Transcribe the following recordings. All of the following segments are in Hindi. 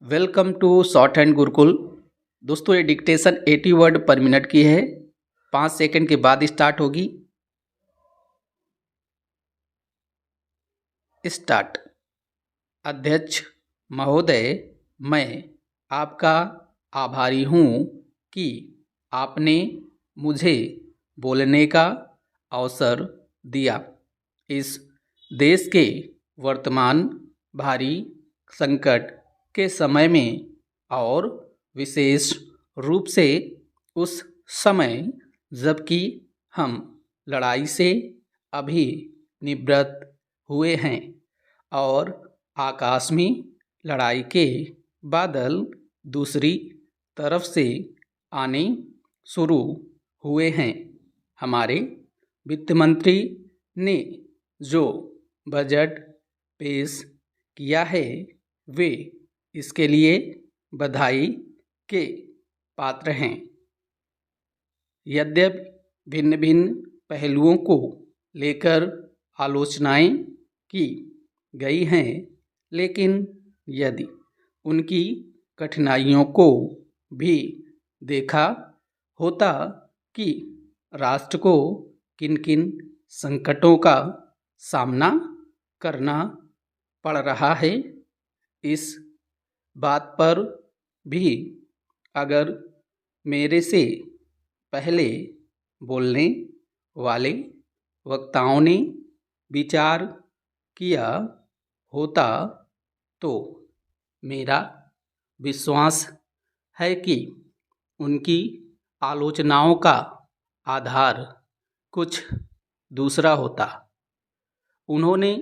Welcome to shorthand Gurukul. दोस्तों ये डिक्टेशन 80 वर्ड पर मिनट की है। 5 सेकंड के बाद स्टार्ट होगी। स्टार्ट। अध्यक्ष महोदय, मैं आपका आभारी हूँ कि आपने मुझे बोलने का अवसर दिया। इस देश के वर्तमान भारी संकट के समय में और विशेष रूप से उस समय जबकि हम लड़ाई से अभी निवृत्त हुए हैं और आकाश में लड़ाई के बादल दूसरी तरफ से आने शुरू हुए हैं। हमारे वित्त मंत्री ने जो बजट पेश किया है वे इसके लिए बधाई के पात्र हैं। यद्यपि भिन्न भिन्न पहलुओं को लेकर आलोचनाएं की गई हैं, लेकिन यदि उनकी कठिनाइयों को भी देखा होता कि राष्ट्र को किन किन संकटों का सामना करना पड़ रहा है, इस बात पर भी अगर मेरे से पहले बोलने वाले वक्ताओं ने विचार किया होता तो मेरा विश्वास है कि उनकी आलोचनाओं का आधार कुछ दूसरा होता। उन्होंने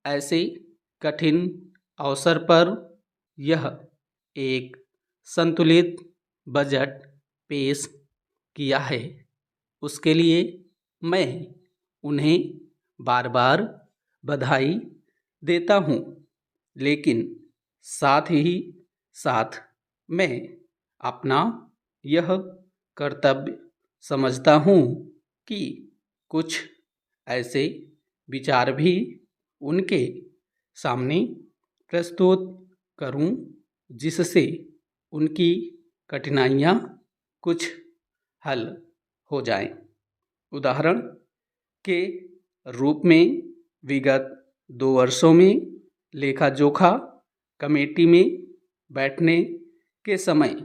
ऐसे कठिन अवसर पर यह एक संतुलित बजट पेश किया है, उसके लिए मैं उन्हें बार बार बधाई देता हूँ। लेकिन साथ ही साथ मैं अपना यह कर्तव्य समझता हूँ कि कुछ ऐसे विचार भी उनके सामने प्रस्तुत करूं जिससे उनकी कठिनाइयाँ कुछ हल हो जाएं। उदाहरण के रूप में विगत 2 वर्षों में लेखा जोखा कमेटी में बैठने के समय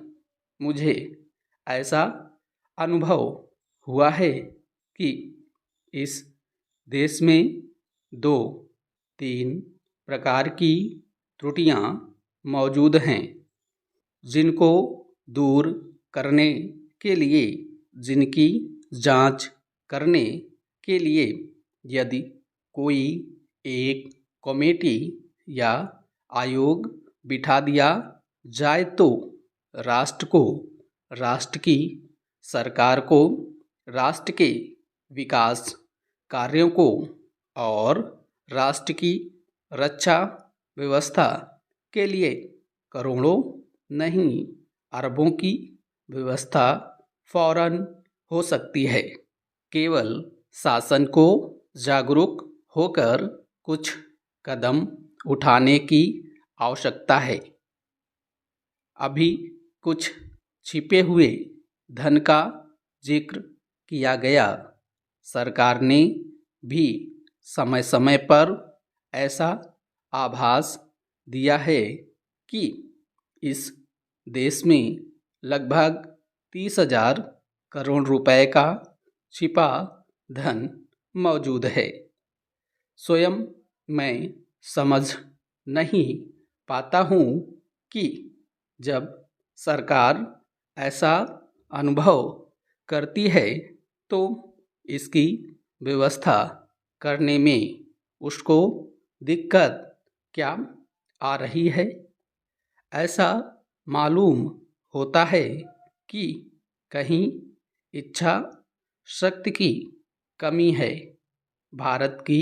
मुझे ऐसा अनुभव हुआ है कि इस देश में 2-3 प्रकार की त्रुटियां मौजूद हैं, जिनको दूर करने के लिए, जिनकी जांच करने के लिए यदि कोई एक कमेटी या आयोग बिठा दिया जाए तो राष्ट्र को, राष्ट्र की सरकार को, राष्ट्र के विकास कार्यों को और राष्ट्र की रक्षा व्यवस्था के लिए करोड़ों नहीं अरबों की व्यवस्था फौरन हो सकती है। केवल शासन को जागरूक होकर कुछ कदम उठाने की आवश्यकता है। अभी कुछ छिपे हुए धन का जिक्र किया गया। सरकार ने भी समय समय पर ऐसा आभास दिया है कि इस देश में लगभग 30,000 करोड़ रुपए का छिपा धन मौजूद है। स्वयं मैं समझ नहीं पाता हूँ कि जब सरकार ऐसा अनुभव करती है तो इसकी व्यवस्था करने में उसको दिक्कत क्या आ रही है। ऐसा मालूम होता है कि कहीं इच्छा शक्ति की कमी है। भारत की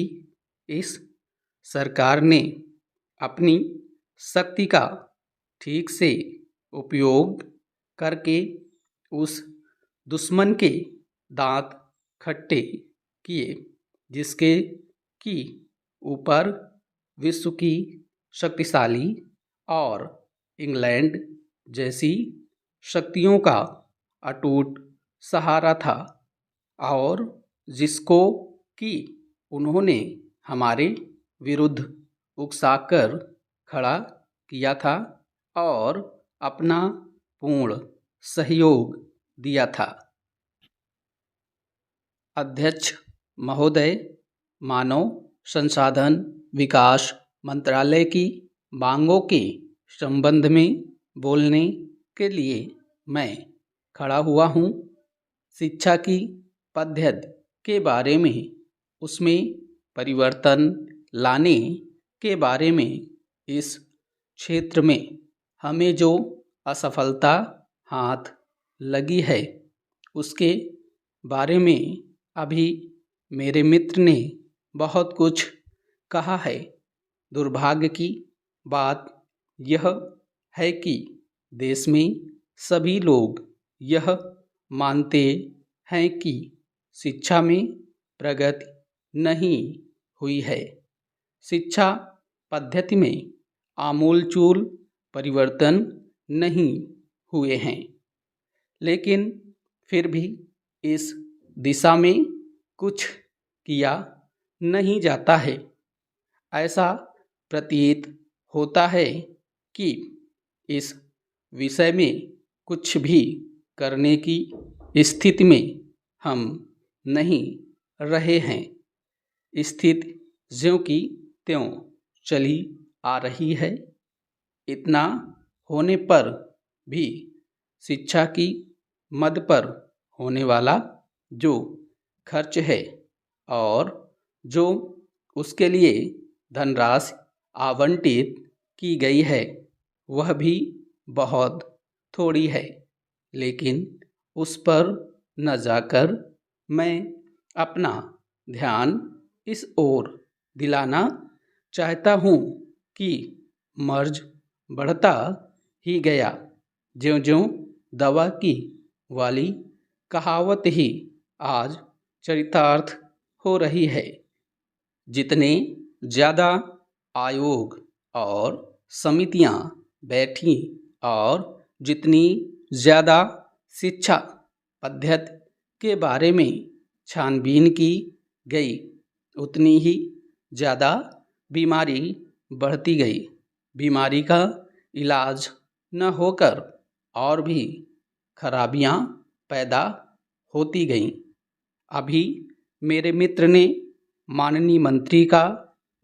इस सरकार ने अपनी शक्ति का ठीक से उपयोग करके उस दुश्मन के दांत खट्टे किए जिसके की ऊपर विश्व की शक्तिशाली और इंग्लैंड जैसी शक्तियों का अटूट सहारा था और जिसको कि उन्होंने हमारे विरुद्ध उकसाकर खड़ा किया था और अपना पूर्ण सहयोग दिया था। अध्यक्ष महोदय, मानव संसाधन विकास मंत्रालय की मांगों के संबंध में बोलने के लिए मैं खड़ा हुआ हूँ। शिक्षा की पद्धति के बारे में, उसमें परिवर्तन लाने के बारे में, इस क्षेत्र में हमें जो असफलता हाथ लगी है उसके बारे में अभी मेरे मित्र ने बहुत कुछ कहा है। दुर्भाग्य की बात यह है कि देश में सभी लोग यह मानते हैं कि शिक्षा में प्रगति नहीं हुई है। शिक्षा पद्धति में आमूलचूल परिवर्तन नहीं हुए हैं, लेकिन फिर भी इस दिशा में कुछ किया नहीं जाता है। ऐसा प्रतीत होता है कि इस विषय में कुछ भी करने की स्थिति में हम नहीं रहे हैं। स्थिति ज्यों की त्यों चली आ रही है। इतना होने पर भी शिक्षा की मद पर होने वाला जो खर्च है और जो उसके लिए धनराशि आवंटित की गई है वह भी बहुत थोड़ी है। लेकिन उस पर न जाकर मैं अपना ध्यान इस ओर दिलाना चाहता हूँ कि मर्ज बढ़ता ही गया, ज्यों-ज्यों दवा की वाली कहावत ही आज चरितार्थ हो रही है। जितने ज़्यादा आयोग और समितियां बैठी और जितनी ज़्यादा शिक्षा पद्धति के बारे में छानबीन की गई, उतनी ही ज़्यादा बीमारी बढ़ती गई। बीमारी का इलाज न होकर और भी खराबियां पैदा होती गईं। अभी मेरे मित्र ने माननीय मंत्री का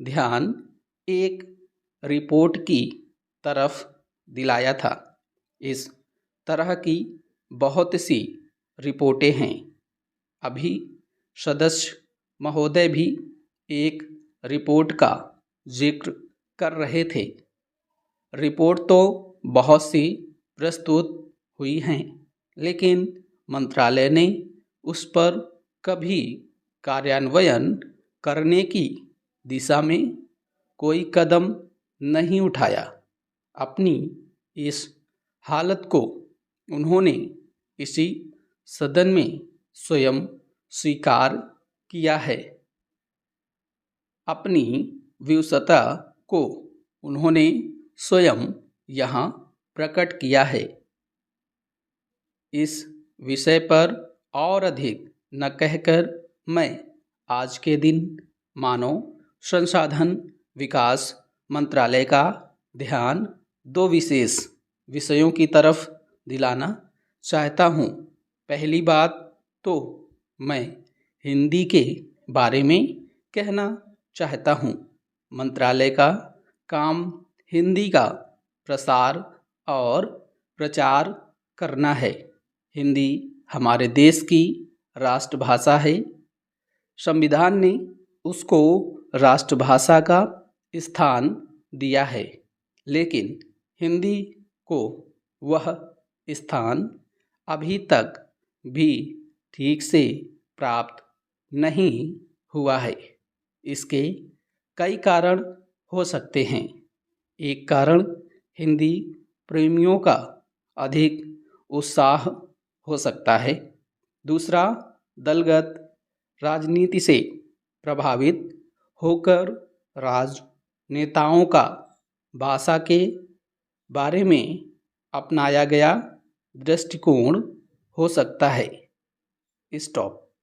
ध्यान एक रिपोर्ट की तरफ दिलाया था। इस तरह की बहुत सी रिपोर्टें हैं। अभी सदस्य महोदय भी एक रिपोर्ट का जिक्र कर रहे थे। रिपोर्ट तो बहुत सी प्रस्तुत हुई हैं, लेकिन मंत्रालय ने उस पर कभी कार्यान्वयन करने की दिशा में कोई कदम नहीं उठाया। अपनी इस हालत को उन्होंने इसी सदन में स्वयं स्वीकार किया है। अपनी विवशता को उन्होंने स्वयं यहाँ प्रकट किया है। इस विषय पर और अधिक न कहकर मैं आज के दिन मानव संसाधन विकास मंत्रालय का ध्यान दो विशेष विषयों की तरफ दिलाना चाहता हूँ। पहली बात तो मैं हिंदी के बारे में कहना चाहता हूँ। मंत्रालय का काम हिंदी का प्रसार और प्रचार करना है। हिंदी हमारे देश की राष्ट्रभाषा है। संविधान ने उसको राष्ट्रभाषा का स्थान दिया है, लेकिन हिंदी को वह स्थान अभी तक भी ठीक से प्राप्त नहीं हुआ है। इसके कई कारण हो सकते हैं। एक कारण हिंदी प्रेमियों का अधिक उत्साह हो सकता है। दूसरा, दलगत राजनीति से प्रभावित होकर राजनेताओं का भाषा के बारे में अपनाया गया दृष्टिकोण हो सकता है। स्टॉप।